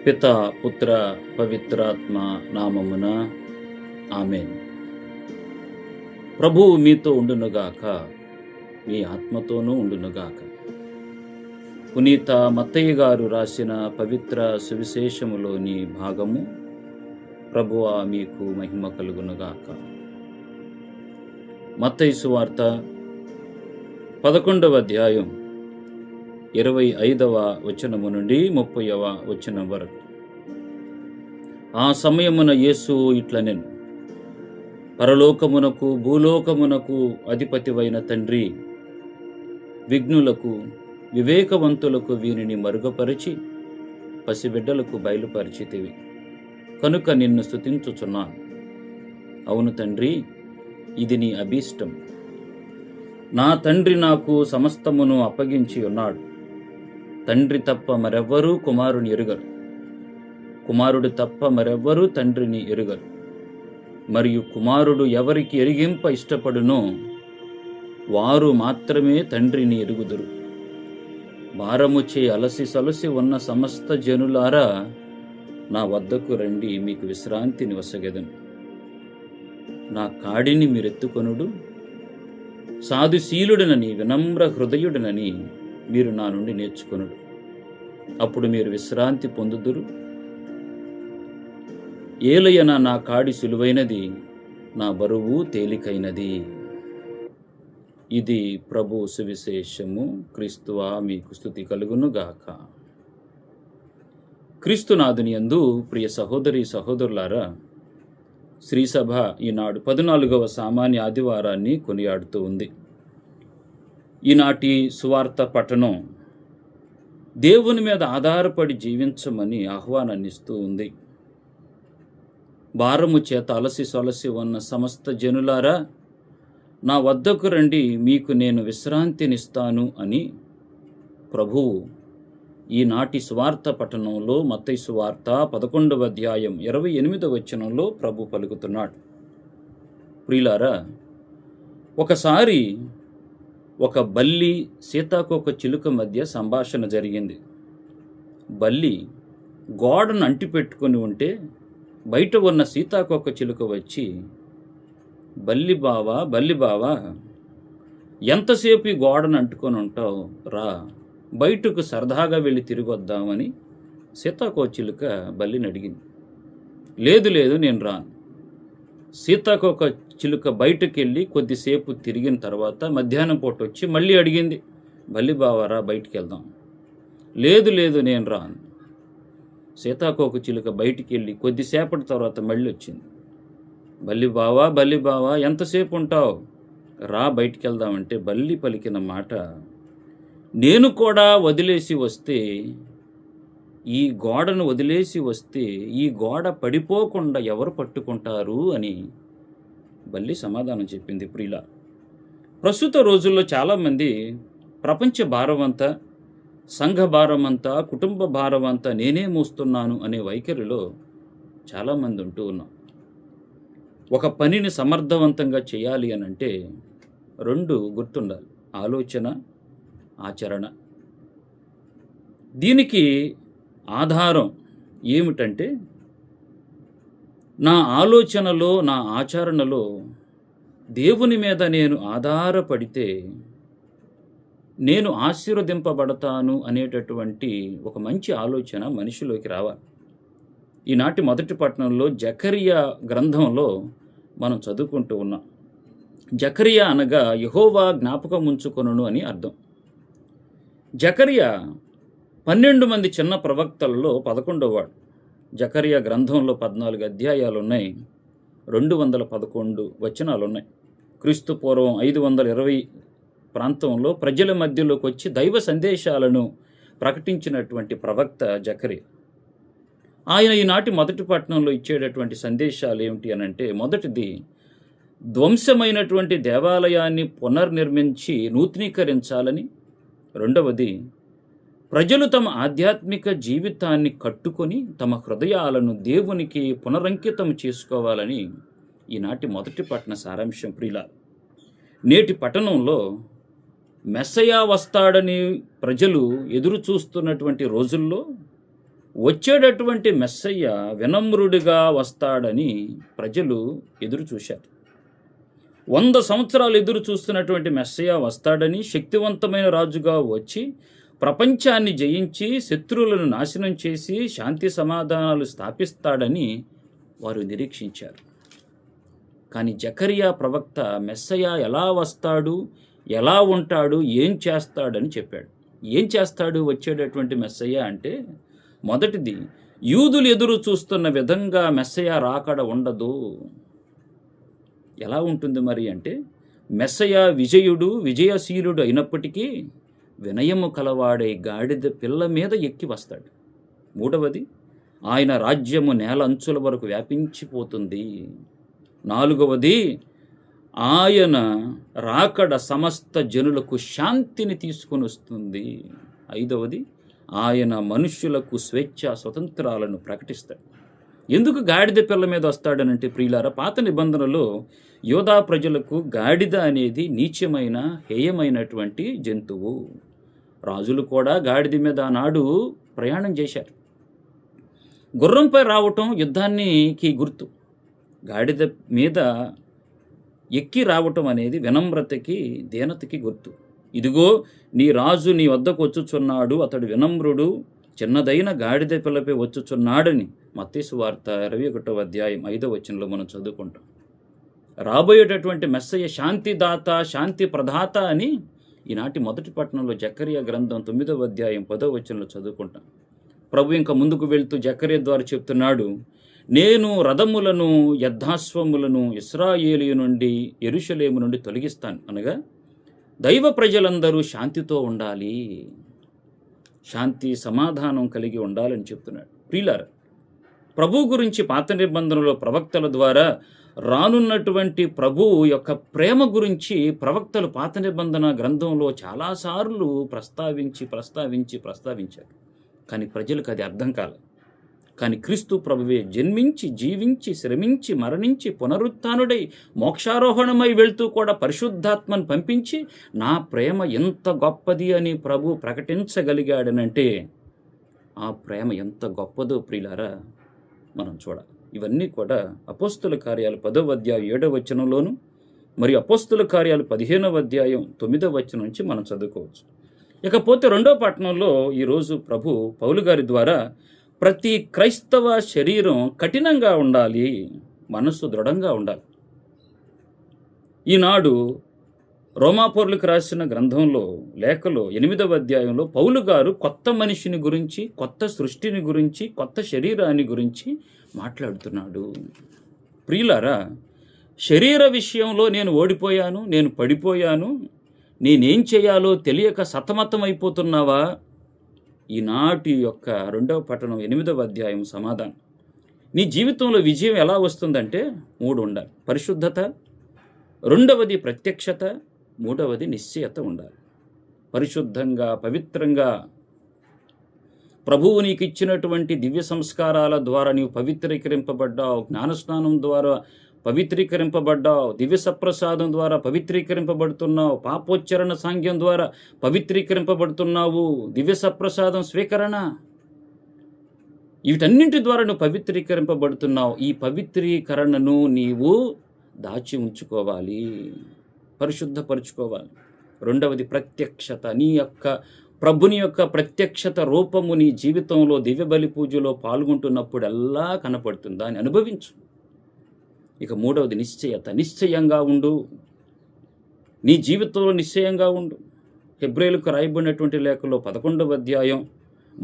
పిత పుత్ర పవిత్రాత్మ నామమున ఆమేన్. ప్రభువు మీతో ఉండునుగాక, మీ ఆత్మతోనూ ఉండునుగాక. పునీత మత్తయ్య గారు రాసిన పవిత్ర సువిశేషములోని భాగము. ప్రభువా మీకు మహిమ కలుగునుగాక. మత్తయి సువార్త 11వ అధ్యాయం 25వ వచనము నుండి 30వ వచనం వరకు. ఆ సమయమున యేసు ఇట్లనెను: పరలోకమునకు భూలోకమునకు అధిపతివైన తండ్రి, విఘ్నులకు వివేకవంతులకు వీనిని మరుగుపరిచి పసిబిడ్డలకు బయలుపరిచితివి కనుక నిన్ను స్తుతించుచున్నాను. అవును తండ్రి, ఇది నీ అభీష్టం. నా తండ్రి నాకు సమస్తమును అప్పగించి ఉన్నాడు. తండ్రి తప్ప మరెవ్వరూ కుమారుని ఎరుగరు, కుమారుడు తప్ప మరెవ్వరూ తండ్రిని ఎరుగరు. మరియు కుమారుడు ఎవరికి ఎరిగింప ఇష్టపడునో వారు మాత్రమే తండ్రిని ఎరుగుదురు. భారముచే అలసి సొలసి ఉన్న సమస్త జనులారా, నా వద్దకు రండి, మీకు విశ్రాంతిని వసగెదను. నా కాడిని మీరెత్తుకొనుడు. సాధుశీలుడనని వినమ్ర హృదయుడనని మీరు నా నుండి నేర్చుకొనుడు. అప్పుడు మీరు విశ్రాంతి పొందుదురు. ఏలయన నా కాడి సులువైనది, నా బరువు తేలికైనది. ఇది ప్రభు సువిశేషము. క్రీస్తువా మీకు స్తుతి కలుగునుగాక. క్రీస్తునాథుని యందు ప్రియ సహోదరి సహోదరులారా, శ్రీసభ ఈనాడు 14వ సామాన్య ఆదివారాన్ని కొనియాడుతూ ఉంది. ఈనాటి సువార్త పఠనం దేవుని మీద ఆధారపడి జీవించమని ఆహ్వానాన్నిస్తూ ఉంది. భారము చేత అలసి సొలసి ఉన్న సమస్త జనులారా, నా వద్దకు రండి, మీకు నేను విశ్రాంతినిస్తాను అని ప్రభువు ఈనాటి సువార్త పఠనంలో మత్తయి సువార్త 11వ అధ్యాయం 28వ వచనంలో ప్రభు పలుకుతున్నాడు. ప్రియులారా, ఒకసారి ఒక బల్లి సీతాకోక చిలుక మధ్య సంభాషణ జరిగింది. బల్లి గోడను అంటిపెట్టుకుని ఉంటే బయట ఉన్న సీతాకోక చిలుక వచ్చి, బల్లి బావా, ఎంతసేపు ఈ గోడను అంటుకొని ఉంటావు, రా, బయటకు సరదాగా వెళ్ళి తిరిగి వద్దామని సీతాకోక చిలుక బల్లిని అడిగింది. లేదు, నేను రాను. సీతాకోక చిలుక బయటకు వెళ్ళి కొద్దిసేపు తిరిగిన తర్వాత మధ్యాహ్నం పూట వచ్చి మళ్ళీ అడిగింది, బల్లి బావారా, బయటికి వెళ్దాం. లేదు, నేను రాను. సీతాకోక చిలుక బయటికి వెళ్ళి కొద్దిసేపటి తర్వాత మళ్ళీ వచ్చింది. బల్లి బావా, ఎంతసేపు ఉంటావు, రా, బయటికి వెళ్దామంటే బల్లి పలికిన మాట, నేను కూడా వదిలేసి వస్తే, ఈ గోడను వదిలేసి వస్తే ఈ గోడ పడిపోకుండా ఎవరు పట్టుకుంటారు అని బల్లి సమాధానం చెప్పింది. ప్రియుల, ప్రస్తుత రోజుల్లో చాలామంది ప్రపంచ భారమంతా, సంఘ భారమంతా, కుటుంబ భారమంతా నేనే మోస్తున్నాను అనే వైఖరిలో చాలామంది ఉంటూ ఉన్నాం. ఒక పనిని సమర్థవంతంగా చేయాలి అని అంటే 2 గుర్తుండాలి: ఆలోచన, ఆచరణ. దీనికి ఆధారం ఏమిటంటే, నా ఆలోచనలో, నా ఆచరణలో దేవుని మీద నేను ఆధారపడితే నేను ఆశీర్వదింపబడతాను అనేటటువంటి ఒక మంచి ఆలోచన మనిషిలోకి రావాలి. ఈనాటి మొదటి పట్టణంలో జకరియా గ్రంథంలో మనం చదువుకుంటూ ఉన్నాం. జకరియా అనగా యెహోవా జ్ఞాపకం ఉంచుకొనును అని అర్థం. జకరియా 12 మంది చిన్న ప్రవక్తలలో 11వ వాడు. జకరియా గ్రంథంలో 14 అధ్యాయాలు ఉన్నాయి, 211 వచనాలు ఉన్నాయి. క్రీస్తు పూర్వం 520 ప్రాంతంలో ప్రజల మధ్యలోకి వచ్చి దైవ సందేశాలను ప్రకటించినటువంటి ప్రవక్త జకరియా. ఆయన ఈనాటి మొదటి పట్టణంలో ఇచ్చేటటువంటి సందేశాలు ఏమిటి అనంటే, మొదటిది, ధ్వంసమైనటువంటి దేవాలయాన్ని పునర్నిర్మించి నూతనీకరించాలని. రెండవది, ప్రజలు తమ ఆధ్యాత్మిక జీవితాన్ని కట్టుకొని తమ హృదయాలను దేవునికి పునరంకితం చేసుకోవాలని ఈనాటి మొదటి పట్టణ సారాంశం. ప్రియుల, నేటి పట్టణంలో మెస్సయా వస్తాడని ప్రజలు ఎదురు చూస్తున్నటువంటి రోజుల్లో వచ్చేటటువంటి మెస్సయ్య వినమ్రుడిగా వస్తాడని ప్రజలు ఎదురు చూశారు. 100 సంవత్సరాలు ఎదురు చూస్తున్నటువంటి మెస్సయ్య వస్తాడని, శక్తివంతమైన రాజుగా వచ్చి ప్రపంచాన్ని జయించి శత్రువులను నాశనం చేసి శాంతి సమాధానాలు స్థాపిస్తాడని వారు నిరీక్షించారు. కానీ జకరియా ప్రవక్త మెస్సయ్య ఎలా వస్తాడు, ఎలా ఉంటాడు, ఏం చేస్తాడని చెప్పాడు. ఏం చేస్తాడు వచ్చేటటువంటి మెస్సయ్య అంటే, మొదటిది, యూదులు ఎదురు చూస్తున్న విధంగా మెస్సయ్య రాకడ ఉండదు. ఎలా ఉంటుంది మరి అంటే, మెస్సయ్య విజయశీలుడు అయినప్పటికీ వినయము కలవాడే గాడిద పిల్ల మీద ఎక్కి వస్తాడు. మూడవది, ఆయన రాజ్యము నేల అంచుల వరకు వ్యాపించిపోతుంది. నాలుగవది, ఆయన రాకడ సమస్త జనులకు శాంతిని తీసుకొని వస్తుంది. ఐదవది, ఆయన మనుష్యులకు స్వేచ్ఛ స్వతంత్రాలను ప్రకటిస్తాడు. ఎందుకు గాడిద పిల్ల మీద వస్తాడనంటే ప్రియులారా, పాత నిబంధనలో యోధా ప్రజలకు గాడిద అనేది నీచమైన హేయమైనటువంటి జంతువు. రాజులు కూడా గాడిద మీద ఆనాడు ప్రయాణం చేశారు. గుర్రంపై రావటం యుద్ధానికి గుర్తు. గాడిద మీద ఎక్కి రావటం అనేది వినమ్రతకి, దీనతకి గుర్తు. ఇదిగో నీ రాజు నీ వద్దకు వచ్చుచున్నాడు, అతడు వినమ్రుడు, చిన్నదైన గాడిద పిల్లపై వచ్చుచున్నాడని మత్తయి సువార్త 21వ అధ్యాయం 5వ వచనంలో మనం చదువుకుంటాం. రాబోయేటటువంటి మెస్సయ్య శాంతిదాత, శాంతి ప్రదాత అని ఈనాటి మొదటి పట్టణంలో జకరియా గ్రంథం 9వ అధ్యాయం 10వ వచనంలో చదువుకుంటాం. ప్రభు ఇంకా ముందుకు వెళ్తూ జకరియా ద్వారా చెప్తున్నాడు, నేను రథములను యద్ధాశ్వములను ఇశ్రాయేలు నుండి యెరూషలేము నుండి తొలగిస్తాను. అనగా దైవ ప్రజలందరూ శాంతితో ఉండాలి, శాంతి సమాధానం కలిగి ఉండాలని చెప్తున్నాడు. ప్రియులారా, ప్రభు గురించి పాత నిబంధనలో ప్రవక్తల ద్వారా రానున్నటువంటి ప్రభువు యొక్క ప్రేమ గురించి ప్రవక్తలు పాత నిబంధన గ్రంథంలో చాలాసార్లు ప్రస్తావించారు. కానీ ప్రజలకు అది అర్థం కాలేదు. కానీ క్రీస్తు ప్రభువే జన్మించి, జీవించి, శ్రమించి, మరణించి, పునరుత్థానుడై, మోక్షారోహణమై వెళ్తూ కూడా పరిశుద్ధాత్మను పంపించి నా ప్రేమ ఎంత గొప్పది అని ప్రభు ప్రకటించగలిగాడనంటే ఆ ప్రేమ ఎంత గొప్పదో ప్రియులారా మనం చూడాలి. ఇవన్నీ కూడా అపోస్తుల కార్యాలు 10వ అధ్యాయం 7వ వచనంలోను, మరియు అపోస్తుల కార్యాలు 15వ అధ్యాయం 9వ వచనం నుంచి మనం చదువుకోవచ్చు. ఇకపోతే 2వ పట్టణంలో ఈరోజు ప్రభు పౌలు గారి ద్వారా ప్రతి క్రైస్తవ శరీరం కఠినంగా ఉండాలి, మనస్సు దృఢంగా ఉండాలి. ఈనాడు రోమాపౌరులకు రాసిన గ్రంథంలో లేఖలో 8వ అధ్యాయంలో పౌలు గారు కొత్త మనిషిని గురించి, కొత్త సృష్టిని గురించి, కొత్త శరీరాన్ని గురించి మాట్లాడుతున్నాడు. ప్రియులారా, శరీర విషయంలో నేను ఓడిపోయాను, నేను పడిపోయాను, నేనేం చేయాలో తెలియక సతమతమైపోతున్నావా? ఈనాటి యొక్క 2వ పట్టణం 8వ అధ్యాయం సమాధానం. నీ జీవితంలో విజయం ఎలా వస్తుందంటే 3 ఉండాలి. పరిశుద్ధత, 2వది ప్రత్యక్షత, 3వది నిశ్చయత ఉండాలి. పరిశుద్ధంగా, పవిత్రంగా ప్రభువు నీకు ఇచ్చినటువంటి దివ్య సంస్కారాల ద్వారా నీవు పవిత్రీకరింపబడ్డావు. జ్ఞానస్నానం ద్వారా పవిత్రీకరింపబడ్డావు, దివ్య సప్రసాదం ద్వారా పవిత్రీకరింపబడుతున్నావు, పాపోచ్చరణ సాంగ్యం ద్వారా పవిత్రీకరింపబడుతున్నావు, దివ్య సప్రసాదం స్వీకరణ, వీటన్నింటి ద్వారా నువ్వు పవిత్రీకరింపబడుతున్నావు. ఈ పవిత్రీకరణను నీవు దాచి ఉంచుకోవాలి, పరిశుద్ధపరుచుకోవాలి. 2వది ప్రత్యక్షత, నీ యొక్క ప్రభుని యొక్క ప్రత్యక్షత రూపము నీ జీవితంలో దివ్య బలి పూజలో పాల్గొంటున్నప్పుడల్లా కనపడుతుంది, దాన్ని అనుభవించు. ఇక 3వది నిశ్చయత, నిశ్చయంగా ఉండు, నీ జీవితంలో నిశ్చయంగా ఉండు. హెబ్రేలుకు రాయబడినటువంటి లేఖలో 11వ అధ్యాయం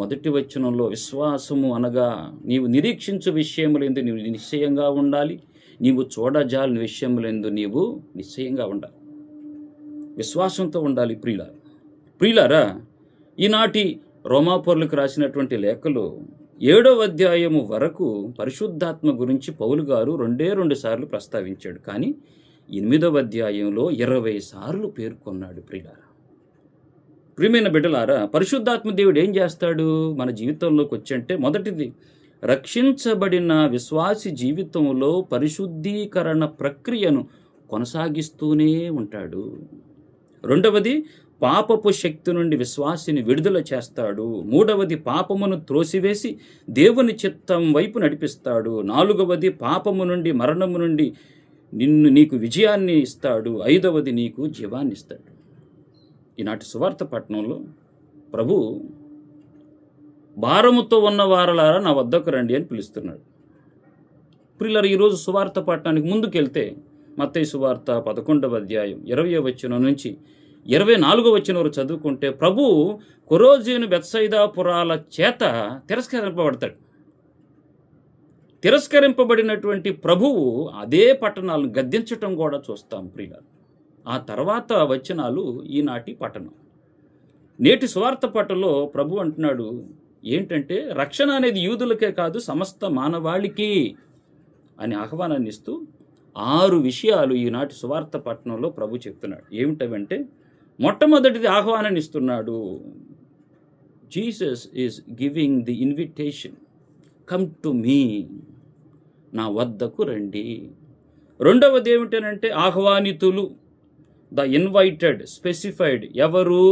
1వ వచనంలో విశ్వాసము అనగా నీవు నిరీక్షించు విషయములందు నీవు నిశ్చయంగా ఉండాలి, నీవు చూడజాలని విషయములందు నీవు నిశ్చయంగా ఉండాలి, విశ్వాసంతో ఉండాలి. ప్రియులారా, ఈనాటి రోమాపౌరులకు రాసినటువంటి లేఖలో 7వ అధ్యాయము వరకు పరిశుద్ధాత్మ గురించి పౌలు గారు 2 సార్లు ప్రస్తావించాడు. కానీ 8వ అధ్యాయంలో 20 సార్లు పేర్కొన్నాడు. ప్రియమైన బిడ్డలారా, పరిశుద్ధాత్మ దేవుడు ఏం చేస్తాడు మన జీవితంలోకి వచ్చంటే, మొదటిది రక్షించబడిన విశ్వాసి జీవితంలో పరిశుద్ధీకరణ ప్రక్రియను కొనసాగిస్తూనే ఉంటాడు. 2వది పాపపు శక్తి నుండి విశ్వాసిని విడుదల చేస్తాడు. మూడవది పాపమును త్రోసివేసి దేవుని చిత్తం వైపు నడిపిస్తాడు. నాలుగవది పాపము నుండి మరణము నుండి నీకు విజయాన్ని ఇస్తాడు. ఐదవది నీకు జీవాన్ని ఇస్తాడు. ఈనాటి సువార్త పట్టణంలో ప్రభు భారముతో ఉన్న వారలారా నా వద్దకు రండి అని పిలుస్తున్నాడు. ప్రియులారా, ఈరోజు సువార్త పట్టణానికి ముందుకెళ్తే మత్తయి సువార్త 11వ అధ్యాయం 20వ వచనం నుంచి 24వ వచనం వరకు చదువుకుంటే ప్రభు కొరోజీను బెత్సైదా పురాల చేత తిరస్కరింపబడతాడు. తిరస్కరింపబడినటువంటి ప్రభువు అదే పట్టణాలను గద్దించటం కూడా చూస్తాం ప్రియులారా. ఆ తర్వాత వచనాలు ఈనాటి పట్టణం. నేటి సువార్త పట్టణంలో ప్రభు అంటున్నాడు ఏంటంటే, రక్షణ అనేది యూదులకే కాదు సమస్త మానవాళికి అని ఆహ్వానాన్ని ఇస్తూ 6 విషయాలు ఈనాటి సువార్త పట్టణంలో ప్రభు చెప్తున్నాడు. ఏమిటవంటే, మొట్టమొదటిది ఆహ్వానాన్ని ఇస్తున్నాడు. Jesus is giving the invitation, come to me, నా వద్దకు రండి. రెండవది ఏమిటనంటే ఆహ్వానితులు, ద ఇన్వైటెడ్, స్పెసిఫైడ్, ఎవరు?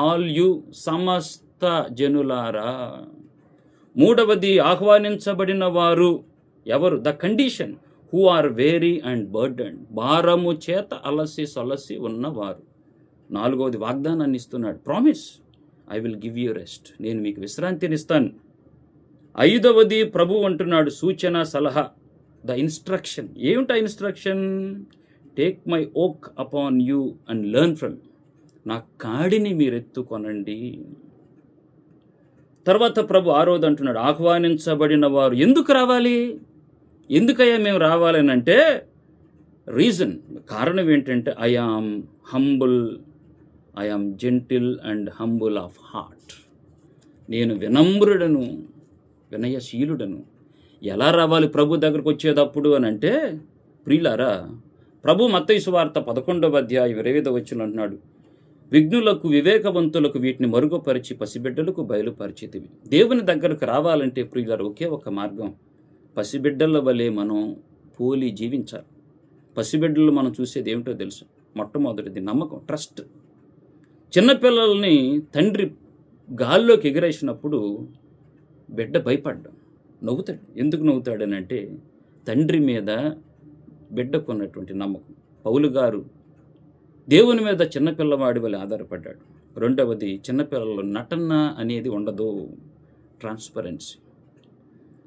ఆల్ యు, సమస్త జనులారా. మూడవది ఆహ్వానించబడిన వారు, ఎవరు? The condition, who are weary and burden, భారము చేత అలసి సొలసి ఉన్నవారు. నాలుగవది వాగ్దానాన్ని ఇస్తున్నాడు, promise, I will give you rest, నేను మీకు విశ్రాంతినిస్తాను. ఐదవది ప్రభు అంటున్నాడు సూచన, సలహా, ద ఇన్స్ట్రక్షన్. ఏమిటా instruction? Take my yoke upon you and learn from, నా కాడిని మీరు ఎత్తుకొనండి. తర్వాత ప్రభు ఆరోది అంటున్నాడు ఆహ్వానించబడిన వారు ఎందుకు రావాలి? ఎందుకయ్యా మేము రావాలని అంటే రీజన్, కారణం ఏంటంటే I am humble, I am gentle and humble of heart, నేను వినమ్రుడను, వినయశీలుడను. ఎలా రావాలి ప్రభు దగ్గరకు వచ్చేటప్పుడు అని అంటే ప్రియులారా, ప్రభు మత్తయి సువార్త 11వ అధ్యాయం 25వ వచనం అంటున్నాడు, విఘ్నులకు వివేకవంతులకు వీటిని మరుగుపరిచి పసిబిడ్డలకు బయలుపరిచితివి. దేవుని దగ్గరకు రావాలంటే ప్రియులారా ఒకే ఒక మార్గం, పసిబిడ్డల వలె మనం పోలి జీవించాలి. పసిబిడ్డలు మనం చూసేది ఏమిటో తెలుసు, మొట్టమొదటిది నమ్మకం, ట్రస్ట్. చిన్నపిల్లల్ని తండ్రి గాల్లోకి ఎగిరేసినప్పుడు బిడ్డ భయపడ్డం, నవ్వుతాడు. ఎందుకు నవ్వుతాడనంటే తండ్రి మీద బిడ్డకు ఉన్నటువంటి నమ్మకం. పౌలు గారు దేవుని మీద చిన్నపిల్లవాడి వల్ల ఆధారపడ్డాడు. రెండవది, చిన్నపిల్లలు నటన అనేది ఉండదు, ట్రాన్స్పరెన్సీ.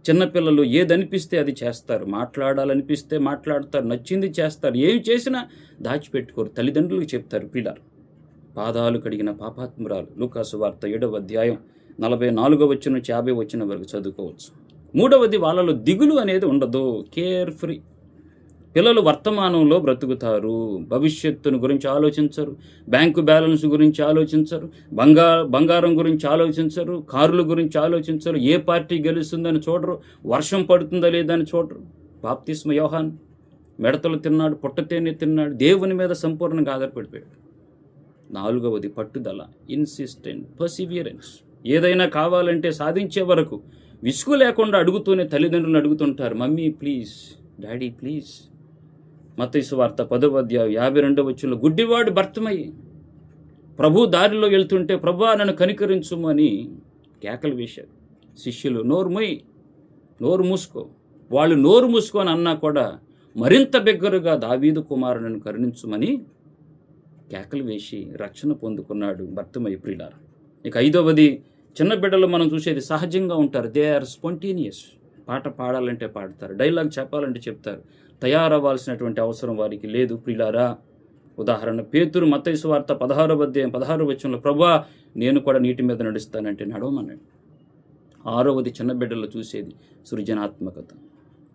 చిన్నపిల్లలు ఏదనిపిస్తే అది చేస్తారు, మాట్లాడాలనిపిస్తే మాట్లాడతారు, నచ్చింది చేస్తారు, ఏమి చేసినా దాచిపెట్టుకోరు, తల్లిదండ్రులకు చెప్తారు. పిల్లలు పాదాలు కడిగిన పాపాత్మురాలు, లూకాసు వార్త 7వ అధ్యాయం 44వ వచనం నుంచి 50వ వచనం వరకు చదువుకోవచ్చు. మూడవది, వాళ్ళలో దిగులు అనేది ఉండదు, కేర్ ఫ్రీ. పిల్లలు వర్తమానంలో బ్రతుకుతారు, భవిష్యత్తును గురించి ఆలోచించరు, బ్యాంకు బ్యాలెన్స్ గురించి ఆలోచించరు, బంగారం గురించి ఆలోచించరు, కారుల గురించి ఆలోచించరు, ఏ పార్టీ గెలుస్తుందని చూడరు, వర్షం పడుతుందా లేదని చూడరు. బాప్తిస్మ యోహాన్ మెడతలు తిన్నాడు, పొట్టతేనె తిన్నాడు, దేవుని మీద సంపూర్ణంగా ఆధారపడిపోయాడు. నాలుగవది పట్టుదల, ఇన్సిస్టెంట్, పర్సివియరెన్స్. ఏదైనా కావాలంటే సాధించే వరకు విసుగు లేకుండా అడుగుతూనే తల్లిదండ్రులను అడుగుతుంటారు, మమ్మీ ప్లీజ్, డాడీ ప్లీజ్. మత్తయి సువార్త 10వ అధ్యాయం 52వ వచనంలో గుడ్డివాడు భర్తమయ్యి ప్రభు దారిలో వెళ్తుంటే ప్రభువా నన్ను కనికరించుము అని కేకలు వేశారు. శిష్యులు నోరు మూసుకో, వాళ్ళు నోరు మూసుకొని అన్నా కూడా మరింత బిగ్గరగా దావీదు కుమారుని కరుణించుమని కేకలు వేసి రక్షణ పొందుకున్నాడు భర్తమయ్య. ప్రియులారా, ఇక ఐదవది, చిన్న బిడ్డలు మనం చూసేది సహజంగా ఉంటారు, దే ఆర్ స్పాంటేనియస్. పాట పాడాలంటే పాడతారు, డైలాగ్ చెప్పాలంటే చెప్తారు, తయారవ్వాల్సినటువంటి అవసరం వారికి లేదు. ప్రియులారా, ఉదాహరణ పేతురు మత్తయి సువార్త 16వ అధ్యాయం 16వ వచనంలో ప్రభువా నేను కూడా నీటి మీద నడుస్తానంటే నడవమన్నాడు. ఆరవది, చిన్న బిడ్డలు చూసేది సృజనాత్మకత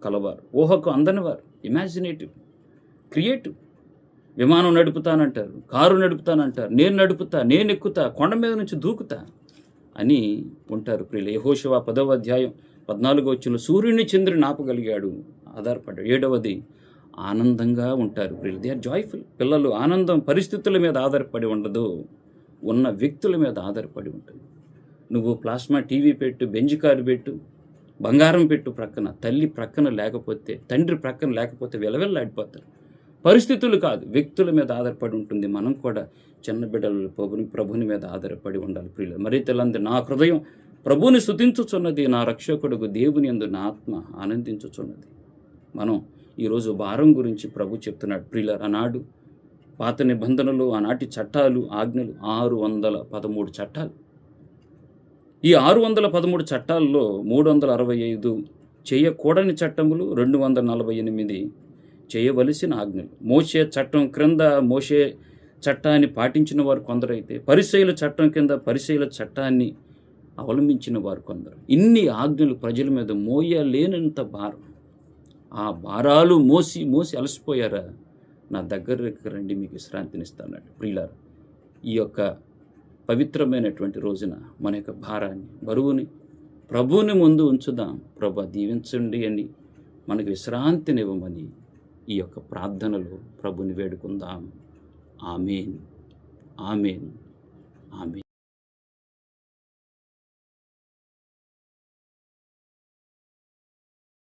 కలవారు, ఊహకు అందనివారు, ఇమాజినేటివ్, క్రియేటివ్. విమానం నడుపుతానంటారు, కారు నడుపుతానంటారు, నేను నడుపుతా, నేను ఎక్కుతా, కొండ మీద నుంచి దూకుతా అని ఉంటారు. ప్రియులు యెహోషువ 10వ అధ్యాయం 14వ వచనంలో సూర్యుని చంద్రుని ఆపగలిగాడు, ఆధారపడ్డాడు. ఏడవది, ఆనందంగా ఉంటారు. ప్రియులు దే ఆర్ జాయ్ఫుల్. పిల్లలు ఆనందం పరిస్థితుల మీద ఆధారపడి ఉండదు, ఉన్న వ్యక్తుల మీద ఆధారపడి ఉంటుంది. నువ్వు ప్లాస్మా టీవీ పెట్టు, బెంజ్ కారు పెట్టు, బంగారం పెట్టు, ప్రక్కన తల్లి ప్రక్కన లేకపోతే, తండ్రి ప్రక్కన లేకపోతే విలవిల్లాడిపోతారు. పరిస్థితులు కాదు, వ్యక్తుల మీద ఆధారపడి ఉంటుంది. మనం కూడా చిన్న బిడ్డలు ప్రభుని మీద ఆధారపడి ఉండాలి ప్రియులు. మరి తెలంది నా హృదయం ప్రభుని స్తుతించుచున్నది, నా రక్షకుడుగు దేవుని యందు నా ఆత్మ ఆనందించుచున్నది. మనం ఈరోజు భారం గురించి ప్రభు చెప్తున్నాడు ప్రియుల. ఆనాడు పాత నిబంధనలు, ఆనాటి చట్టాలు, ఆజ్ఞలు 613 చట్టాలు. ఈ 613 చట్టాల్లో 365 చేయకూడని చట్టములు, 248 చేయవలసిన ఆజ్ఞలు. మోషే చట్టం క్రింద మోషే చట్టాన్ని పాటించిన వారు కొందరైతే, పరిసయ్యుల చట్టం కింద పరిసయ్యుల చట్టాన్ని అవలంబించిన వారు కొందరు. ఇన్ని ఆజ్ఞలు ప్రజల మీద మోయలేనంత భారం. ఆ భారాలు మోసి మోసి అలసిపోయారా? నా దగ్గరికి రండి, మీకు విశ్రాంతినిస్తానండి. ప్రియులారా, ఈ యొక్క పవిత్రమైనటువంటి రోజున మన యొక్క భారాన్ని, బరువుని ప్రభువుని ముందు ఉంచుదాం. ప్రభు దీవించండి అని, మనకు విశ్రాంతినివ్వమని ఈ యొక్క ప్రార్థనలో ప్రభుని వేడుకుందాం. ఆమేన్, ఆమేన్, ఆమేన్.